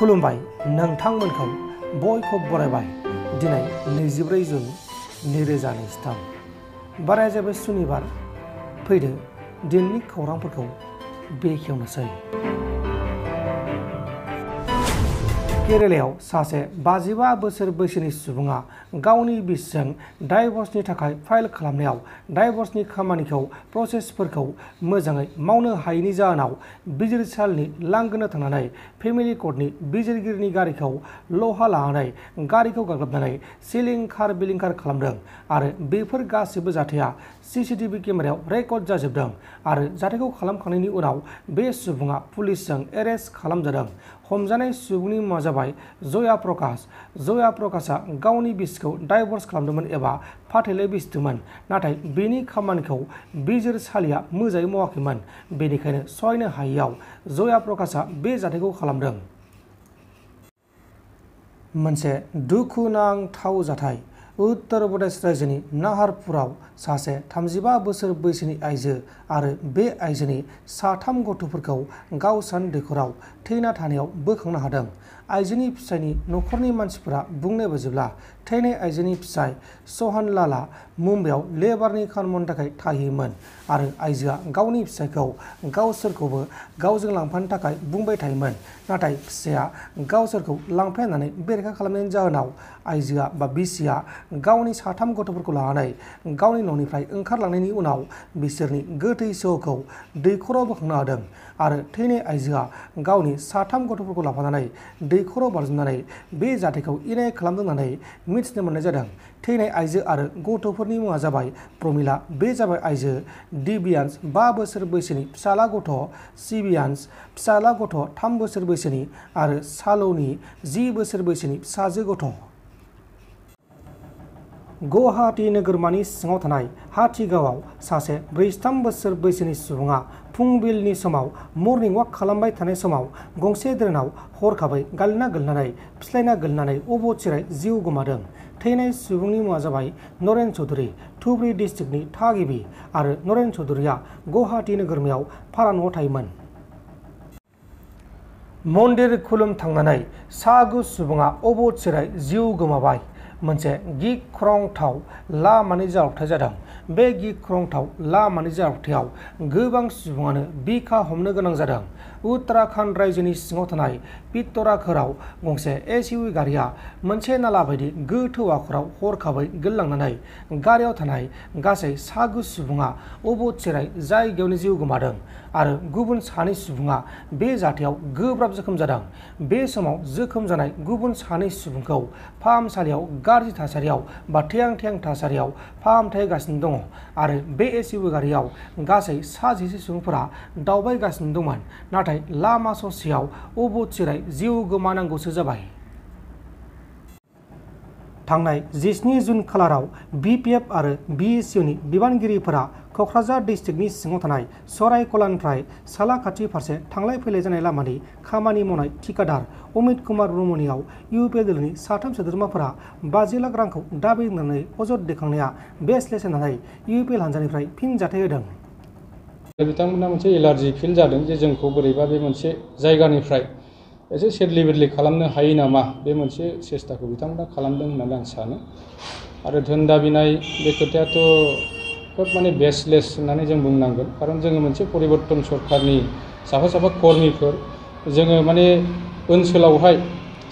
खुलुमबाय नोंथांमोनखौ बयखौ बरायबाय। दिनै 24 जुन 2023 बाराया जाबाय सुनिबार। फैदो दिननि खौरांफोरखौ बेखेवनोसै। केरेलायाव सासे 55 बोसोर बैसोनि सुबुङा गावनि बिसिजों डाइभर्सनि थाखाय फाइल खालामनायाव डाइभर्सनि खामानिखौ प्रसेसफोरखौ मोजाङै मावनो हायैनि जाहोनाव बिजिरसालिनि लांगोनायाव थांनानै फेमिलि कर्टनि बिजिरगिरिनि गारिखौ लहा लानानै गारिखौ गाग्लोबनानै सिलिंखार बिलिंखार खालामदों आरो बेफोर गासैबो जाथाया CCTV केमेरायाव रेकर्ड जाजोबदों आरो जाथायखौ खालामखांनायनि उनाव बे सुबुङा पुलिसजों एरेस्ट खालामजादों। हमजानाय सुबुंनि मुङा जाबाय जया प्रकाश। जया प्रकाशआ गावनि बिसिखौ डाइभर्स खालामदोंमोन एबा फाथैलाइ बिसिदोंमोन, नाथाय बेनि खामानिखौ बिजिरसालिया मोजाङै मावाखैमोन। बेनिखायनो सहायनो हायैयाव जया प्रकाशआ बे जाथायखौ खालामदों। मोनसे दुखुनांथाव जाथाय। उत्तर प्रदेश रायजोनि नाहारपुराव सासे 35 बोसोर बैसोनि आइजो आरो बे आइजोनि 3 गथ'फोरखौ गावस्रानि दैखराव थैना थानायाव बोखांनो हादों। आइजोनि फिसायनि नखरनि मानसिफोरा बुंनाय बायदिब्ला थैनाय आइजोनि फिसाय सहान लालआ मुम्बाइआव लेबारनि खामानि मावनो थाखाय थाहैयोमोन आरो आइजोआ गावनि फिसायखौ गावसोरखौबो गावजों लांफानो थाखाय बुंबाय थायोमोन, नाथाय फिसाया गावसोरखौ लांफाया होननानै बेरेखा खालामनायनि जाहोनाव आइजोआ बिसिया गावनि 3 गथ'फोरखौ लानानै गावनि न'निफ्राय ओंखारलांनायनि उनाव बिसोरनि गोथै सहखौ दैखराव बोखांनो हादों आरो थैनाय आइजोआ गावनि 3 गथ'फोरखौ लाफानानै दैखराव बारजुमनानै बे जाथायखौ इनाय खालामदों होननानै मिथिनो मोननाय जादों। थैनाय आइजो आरो गथ'फोरनि मुङा जाबाय प्रमिला। बे जाबाय आइजो दिव्यांश 5 बोसोर बैसोनि फिसाला गथ', शिव्यांश फिसाला गथ' 3 बोसोर बैसोनि आरो सालौनि 10 बोसोर बैसोनि फिसाजो गथ'। गुवाहाटी नोगोरमानि सिङाव थानाय हाथिगावआव सासे 43 बोसोर बैसोनि सुबुङा फुंबिलिनि समाव मर्निं वाक खालामबाय थानाय समाव गंसे ड्रेनाव हरखाबै गोलैनानै फिस्लायना गोलैनानै अबथिरायै जिउ गोमादों। थैनाय सुबुंनि मुङा जाबाय नरेन चौधुरी, धुबरी डिस्ट्रिक्टनि थागिबि आरो नरेन चौधुरीया गुवाहाटी नोगोरमायाव भारा न'आव थायोमोन। मन्दिर खुलुम थांनानै 9 सुबुङा अबथिरायै जिउ गोमाबाय। मोनसे गिख्रंथाव लामानि जाब्रबथाय जादों। बे गिख्रंथाव लामानि जाब्रबथायाव गोबां सुबुङानो बिखा हमनो गोनां जादों। उत्तराखन्ड रायजोनि सिङाव थानाय पिथौरागढ़आव गंसे SUV गारिया मोनसे नाला बायदि गोथौ हाखराव हरखाबै गोलैलांनानै गारियाव थानाय गासै 9 सुबुङा अबथिरायै जायगायावनो जिउ गोमादों आरो गुबुन 2 सुबुङा बे जाथायाव गोब्राब जोखोम जादों। बे समाव जोखोम जानाय गुबुन 2 सुबुंखौ फाहामसालियाव गाज्रि थासारियाव थेहां थासारियाव फाहामथाय होगासिनो दङ आरो बे SUV गारियाव गासै 11 सुबुंफोरा दावबायगासिनो दंमोन, नाथाय लामा ससेयाव अबथिरायै जिउ गोमानांगौसो जाबाय। थांनाय 17 जुन खालाराव BPF आरो BSUनि बिबानगिरिफोरा क'क्राझार डिस्ट्रिक्टनि सिङाव थानाय सरायकलानिफ्राय सालाकाथि फारसे थांलाय फैलाय जानाय लामानि खामानि मावनाय थिकादार अमित कुमार ब्रह्मनियाव UPL दोलोनि 3 सोद्रोमाफोरा 50 लाख रांखौ दाबि होनानै अजद दैखांनाया बेसलेस होननानै UPL हानजानिफ्राय फिन जाथाय होदों। बिथांमोना मोनसे एलार्जि फिल जादों जे जोंखौ बोरैबा बे मोनसे जायगानिफ्राय एसे सेदलि बेदलि खालामनो हायो नामा, बे मोनसे सेस्टाखौ बिथांमोना खालामदों होननानै आं सानो। आरो धोन दाबिनाय बे खोथायाथ' खोब बेसलेस होननानै जों बुंनांगोन, खारन जोङो मोनसे परिबर्तन सरकारनि साफा कर्मिफोर। जोङो ओनसोलावहाय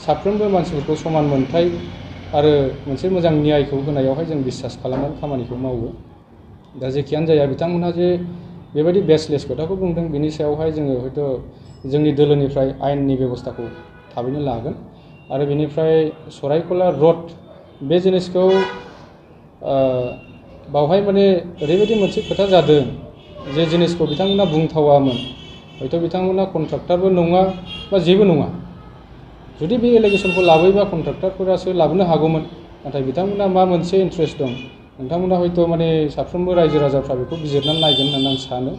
साफ्रोमबो मानसिफोरखौ समान मोनथाय आरो मोनसे मोजां न्यायखौ होनायावहाय जों बिसास खालामनानै खामानिखौ मावो। दा जेखियानो जाया बिथांमोनहा जे बेबायदि बेसलेस खोथाखौ बुंदों, बिनि सायावहाय जोङो हयथ' जोंनि दोलोनिफ्राय आयेननि बेबस्थाखौ थाबैनो लागोन। आरो बेनिफ्राय सरायकला रड बे जिनिसखौ बावहाय ओरैबायदि मोनसे खोथा जादों जे जिनिसखौ बिथांमोना बुंथावामोन। हयथ' बिथांमोना कन्ट्राक्टरबो नङा बा जेबो नङा। जुदि बे एलिगेसनखौ लाबोयोबा कन्ट्राक्टरफोरासो लाबोनो हागौमोन, नाथाय बिथांमोना मा मोनसे इन्ट्रेस्ट दं नोंथांमोना हयथ' साफ्रोमबो रायजो राजाफ्रा बेखौ बिजिरनानै नायगोन होननानै आं सानो।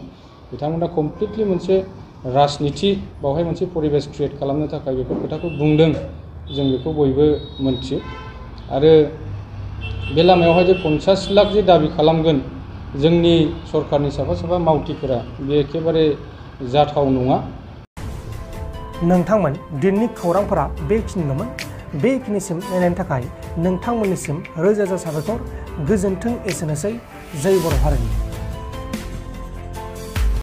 बिथांमोना कमप्लिटलि मोनसे राजनिति बावहाय मोनसे परिबेस क्रियेट खालामनो थाखाय बेफोर खोथाखौ बुंदों, जों बेखौ बयबो मोनथियो। आरो बे लामायावहाय जे 50 लाख जे दाबि खालामगोन जोंनि सरकारनि साफा मावथिफोरा, बे एखेबारे जाथाव नङा। नोंथांमोन दिननि खौरांफोरा बेखिनिल'मोन। बेखिनिसिम नायनायनि थाखाय नोंथांमोननिसिम रोजा रोजा साबायखर। गोजोन्थों। एसेनोसै। जय बर' हारिनि।